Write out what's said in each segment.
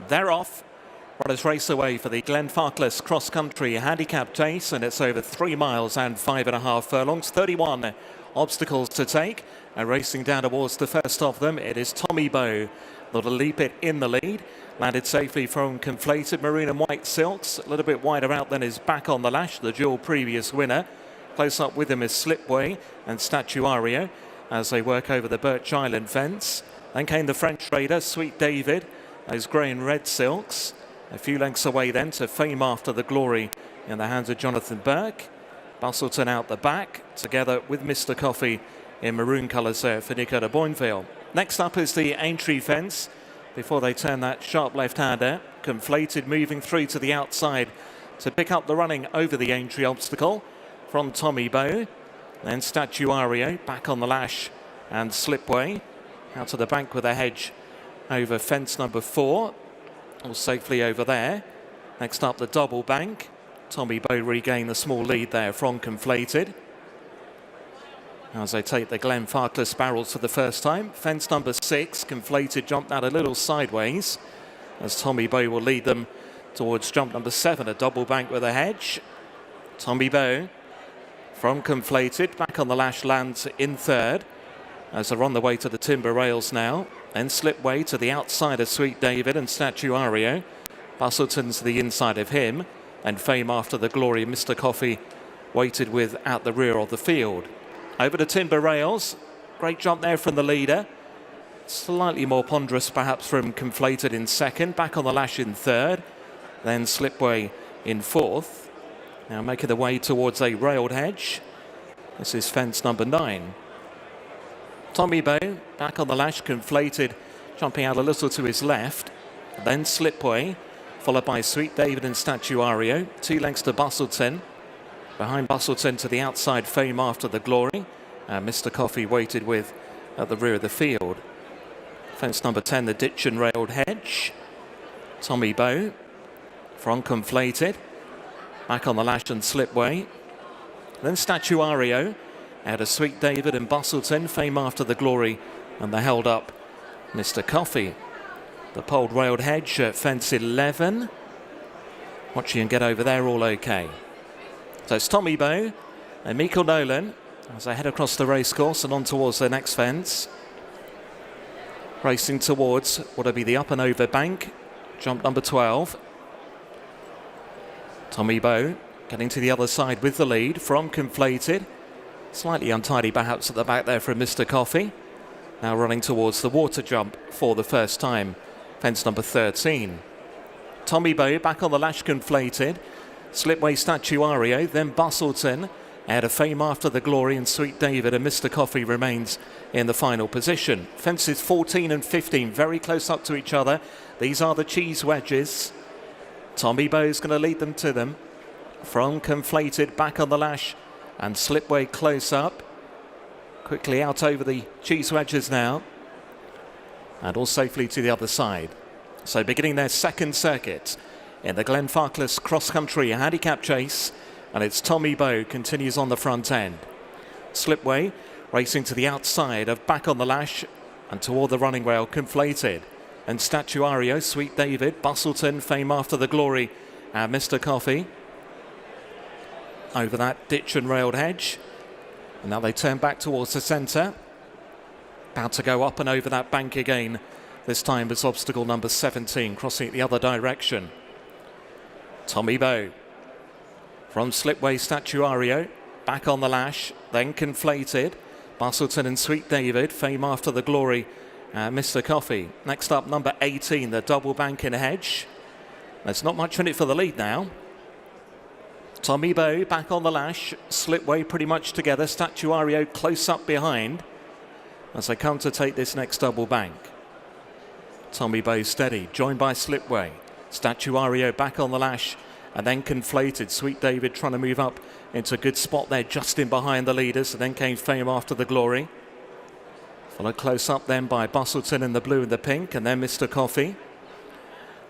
they're off. Runners race away for the Glenfarclas cross-country handicap race, and it's over 3 miles and 5.5 furlongs, 31 obstacles to take. And racing down towards the first of them, it is Tommy Bow. That'll leap it in the lead. Landed safely from Conflated, maroon and white silks. A little bit wider out than his Back on the Lash, the dual previous winner. Close up with him is Slipway and Statuario as they work over the Birch Island fence. Then came the French Raider, Sweet David, those grey and red silks. A few lengths away then to Fame After the Glory in the hands of Jonathan Burke. Bustleton out the back, together with Mr. Coffey in maroon colours there for Nico de Boinville. Next up is the Aintree fence before they turn that sharp left-hander. Conflated moving through to the outside to pick up the running over the Aintree obstacle from Tommy Bow. Then Statuario back on the lash and Slipway out to the bank with a hedge over fence number 4. All safely over there. Next up the double bank. Tommy Bow regained the small lead there from Conflated as they take the Glenfarclas barrels for the first time. Fence number 6, Conflated jumped out a little sideways as Tommy Bow will lead them towards jump number 7, a double bank with a hedge. Tommy Bow from Conflated back on the lash lands in third as they're on the way to the timber rails now. Then Slipway to the outside of Sweet David and Statuario. Bustleton's to the inside of him, and Fame After the Glory, Mr. Coffey waited with at the rear of the field. Over the timber rails, great jump there from the leader. Slightly more ponderous perhaps from Conflated in second, back on the lash in third, then Slipway in fourth. Now making the way towards a railed hedge. This is fence number 9. Tommy Bow back on the lash, Conflated jumping out a little to his left, then Slipway, followed by Sweet David and Statuario, 2 lengths to Bustleton. Behind Bustleton to the outside, Fame After the Glory. Mr. Coffey waited with at the rear of the field. Fence number 10, the ditch and railed hedge. Tommy Bow from Conflated. Back on the lash and Slipway. Then Statuario out of Sweet David and Bustleton. Fame After the Glory, and the held up Mr. Coffey. The poled railed hedge at fence 11. Watching him get over there, all okay. So it's Tommy Bow and Michael Nolan as they head across the racecourse and on towards the next fence. Racing towards what'll be the up and over bank, jump number 12. Tommy Bow getting to the other side with the lead from Conflated. Slightly untidy perhaps at the back there from Mr. Coffey. Now running towards the water jump for the first time, fence number 13. Tommy Bow back on the lash, Conflated. Slipway, Statuario, then Bustleton out of Fame After the Glory and Sweet David, and Mr. Coffey remains in the final position. Fences 14 and 15 very close up to each other. These are the cheese wedges. Tommy Bow's going to lead them to them from Conflated back on the lash and Slipway close up. Quickly out over the cheese wedges now and all safely to the other side. So beginning their second circuit in the Glenfarclas cross-country handicap chase, and it's Tommy Bow continues on the front end. Slipway racing to the outside of Back on the Lash and toward the running rail, Conflated. And Statuario, Sweet David, Bustleton, Fame After the Glory, and Mr. Coffey over that ditch and railed hedge. And now they turn back towards the centre. About to go up and over that bank again. This time it's obstacle number 17, crossing it the other direction. Tommy Bow from Slipway, Statuario, back on the lash, then Conflated. Bustleton and Sweet David, Fame After the Glory, Mr. Coffey. Next up, number 18, the double bank in hedge. There's not much in it for the lead now. Tommy Bow back on the lash, Slipway pretty much together, Statuario close up behind as they come to take this next double bank. Tommy Bow steady, joined by Slipway. Statuario back on the lash and then Conflated. Sweet David trying to move up into a good spot there just in behind the leaders, and then came Fame After the Glory. Followed close up then by Bustleton in the blue and the pink, and then Mr. Coffey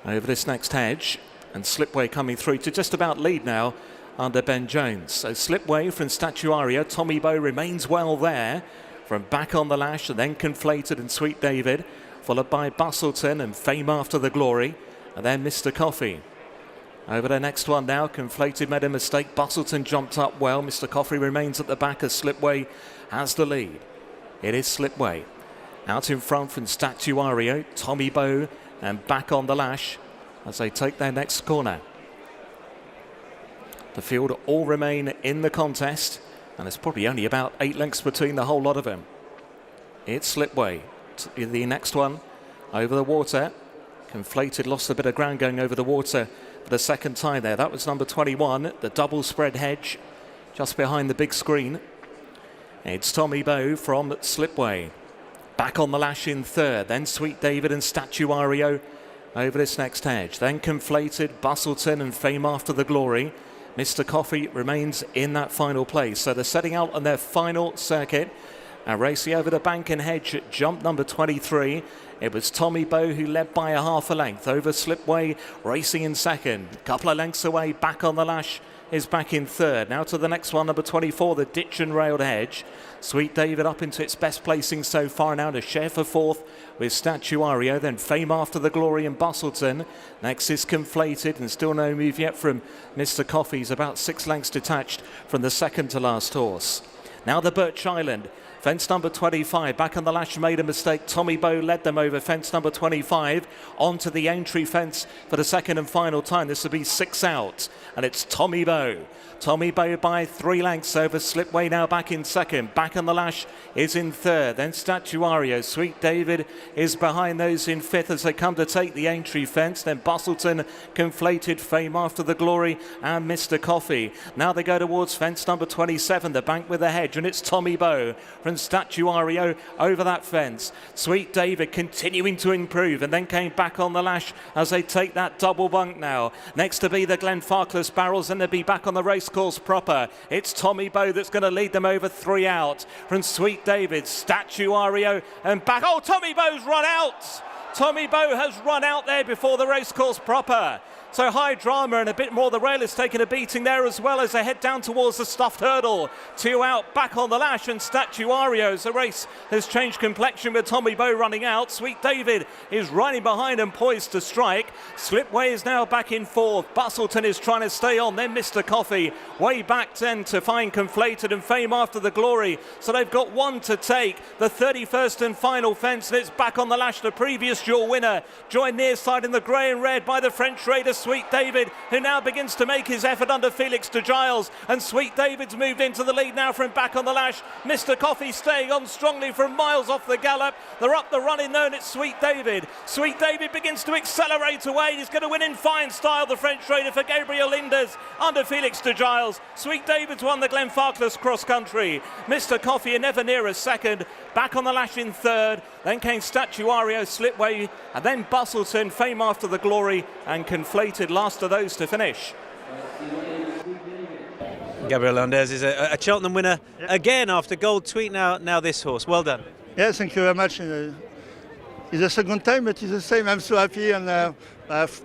over this next hedge, and Slipway coming through to just about lead now under Ben Jones. So Slipway from Statuario. Tommy Bow remains well there from Back on the Lash, and then Conflated and Sweet David, followed by Bustleton and Fame After the Glory. and then Mr. Coffey. Over the next one now, Conflated made a mistake. Bustleton jumped up well. Mr. Coffey remains at the back as Slipway has the lead. It is Slipway. Out in front from Statuario, Tommy Bow, and back on the lash as they take their next corner. The field all remain in the contest, and there's probably only about 8 lengths between the whole lot of them. It's Slipway. The next one over the water. Conflated lost a bit of ground going over the water for the second time there. That was number 21, the double spread hedge, just behind the big screen. It's Tommy Bow from Slipway. Back on the lash in third, then Sweet David and Statuario over this next hedge. Then Conflated, Bustleton and Fame After the Glory. Mr. Coffey remains in that final place. So they're setting out on their final circuit. And racing over the bank and hedge at jump number 23. It was Tommy Bow who led by a half a length over Slipway, racing in second. A couple of lengths away, back on the lash is back in third. Now to the next one, number 24, the ditch and railed hedge. Sweet David up into its best placing so far now to share for fourth with Statuario, then Fame After the Glory and Bustleton. Next is Conflated, and still no move yet from Mr. Coffey's, about 6 lengths detached from the second to last horse. Now the Birch Island. Fence number 25, back on the lash, made a mistake. Tommy Bow led them over fence number 25 onto the Aintree fence for the second and final time. This will be 6 out, and it's Tommy Bow. Tommy Bow by 3 lengths over Slipway, now back in second. Back on the lash is in third, then Statuario. Sweet David is behind those in fifth as they come to take the Aintree fence. Then Bustleton, Conflated, Fame After the Glory, and Mr. Coffey. Now they go towards fence number 27, the bank with the hedge, and it's Tommy Bow from Statuario over that fence. Sweet David continuing to improve, and then came back on the lash as they take that double bunk now. Next to be the Glenfarclas barrels, and they'll be back on the race course proper. It's Tommy Bow that's going to lead them over 3 out from Sweet David, Statuario, and back. Oh, Tommy Bow's run out. Tommy Bow has run out there before the race course proper. So high drama, and a bit more. The rail is taking a beating there as well as they head down towards the stuffed hurdle. 2 out, back on the lash, and Statuario's. The race has changed complexion with Tommy Bow running out. Sweet David is running behind and poised to strike. Slipway is now back in fourth. Bustleton is trying to stay on. Then Mr. Coffey way back then to find Conflated and Fame After the Glory. So they've got one to take. The 31st and final fence, and it's back on the lash. The previous dual winner joined near side in the grey and red by the French raider Sweet David, who now begins to make his effort under Felix to Giles, and Sweet David's moved into the lead now from back on the lash. Mr. Coffey staying on strongly from miles off the gallop. They're up the running though, and it's Sweet David. Sweet David begins to accelerate away. He's going to win in fine style, the French raider for Gabriel Leenders under Felix to Giles. Sweet David's won the Glenfarclas cross country. Mr. Coffey are never near a second. Back on the lash in third. Then came Statuario, Slipway, and then Bustleton, Fame After the Glory, and Conflated, last of those to finish. Gabriel Leenders is a Cheltenham winner again after Gold Tweet. Now this horse. Well done. Yes, thank you very much. It's the second time, but it's the same. I'm so happy, and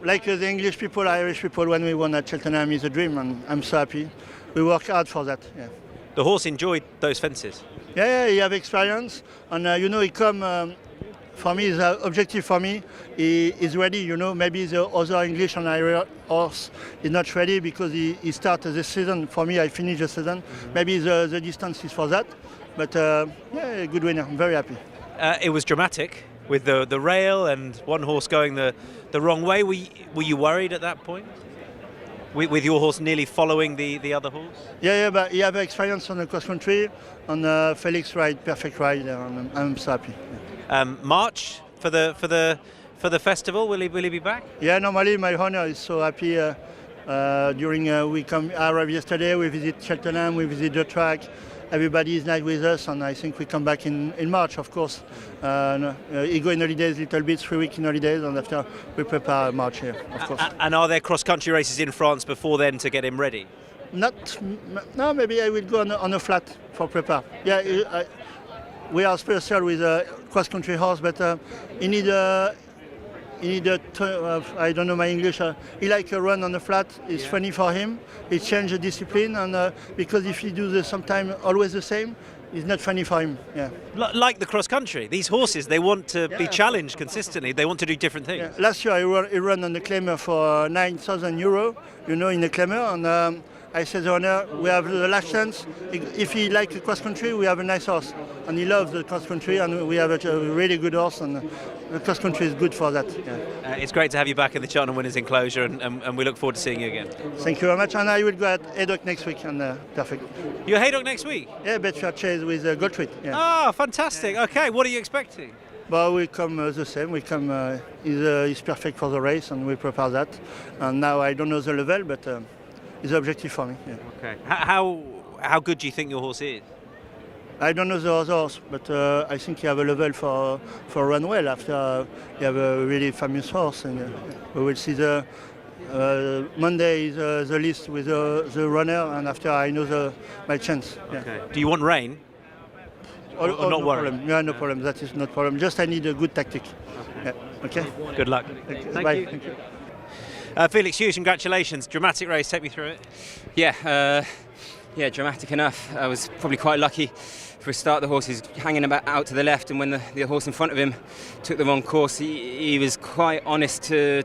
like the English people, Irish people, when we won at Cheltenham, is a dream, and I'm so happy. We work hard for that. Yeah. The horse enjoyed those fences. Yeah, he have experience, and he come. For me, is an objective for me. He is ready, Maybe the other English and Irish horse is not ready because he started the season. For me, I finished the season. Maybe the distance is for that. But yeah, good winner. I'm very happy. It was dramatic with the rail and one horse going the wrong way. Were you worried at that point? With your horse nearly following the other horse? Yeah, but he have experience on the cross country, on Felix ride, perfect ride, and I'm so happy. March for the festival. Will he be back? Yeah, normally my owner is so happy. During we arrived yesterday, we visit Cheltenham, we visit the track. Everybody is nice with us, and I think we come back in March, of course. He go in holidays a little bit, 3 weeks in holidays, and after we prepare March here, of course. And are there cross-country races in France before then to get him ready? No, maybe I will go on a flat for prepare. Yeah, we are special with a cross-country horse, but he need a I don't know my English. He like a run on the flat. It's funny for him. He change the discipline, and because if he do sometimes always the same, it's not funny for him. Yeah. Like the cross country, these horses, they want to be challenged consistently. They want to do different things. Yeah. Last year he ran on the claimer for 9,000 euro, you know, in the claimer, and I said, the owner, we have the last chance. If he likes the cross country, we have a nice horse, and he loves the cross country, and we have a really good horse, and the cross country is good for that. Yeah. It's great to have you back in the Cheltenham Winners enclosure, and we look forward to seeing you again. Thank you very much, and I will go at Haydock next week, and perfect. You're Haydock next week? Yeah, Betfair Chase with Goldtreat. Yeah. Ah, fantastic. Okay, what are you expecting? Well, we come the same. We come. He's perfect for the race, and we prepare that. And now I don't know the level, but it's the objective for me. Yeah. Okay. How good do you think your horse is? I don't know the other horse, but I think he have a level for run well. After he have a really famous horse, and we will see the Monday is the list with the runner, and after I know my chance. Yeah. Okay. Do you want rain? Or not no worry? Problem. Yeah, no problem. That is not problem. Just I need a good tactic. Okay. Yeah. Okay. Good luck. Thank you. Thank you. Felix, huge congratulations. Dramatic race. Take me through it. Yeah, dramatic enough. I was probably quite lucky. For a start, the horse is hanging about out to the left, and when the horse in front of him took the wrong course, he was quite honest to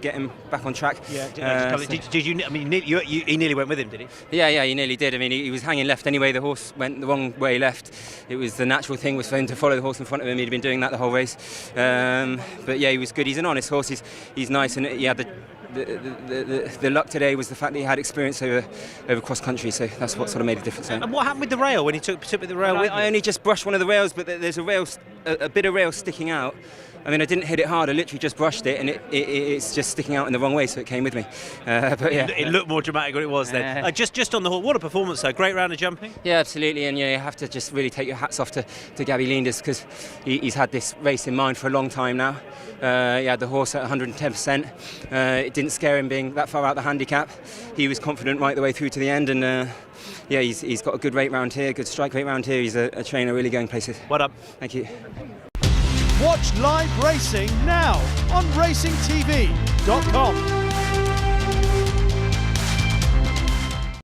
get him back on track. Yeah. Did you? I mean, he nearly went with him, did he? Yeah, he nearly did. I mean, he was hanging left anyway. The horse went the wrong way left. It was the natural thing was for him to follow the horse in front of him. He'd been doing that the whole race. But yeah, he was good. He's an honest horse. He's nice, and he had the luck today was the fact that he had experience over cross country, so that's what sort of made a difference. And what happened with the rail when he took the rail? I only just brushed one of the rails, but there's a bit of rail sticking out. I mean, I didn't hit it hard. I literally just brushed it, and it's just sticking out in the wrong way, so it came with me. But yeah, it looked more dramatic than it was then. Just on the horse, what a performance though! Great round of jumping. Yeah, absolutely, and you have to just really take your hats off to Gabby Leenders, because he's had this race in mind for a long time now. He had the horse at 110%. It didn't scare him being that far out the handicap. He was confident right the way through to the end, and he's got a good rate round here, good strike rate round here. He's a trainer really going places. Well done. Thank you. Watch live racing now on racingtv.com.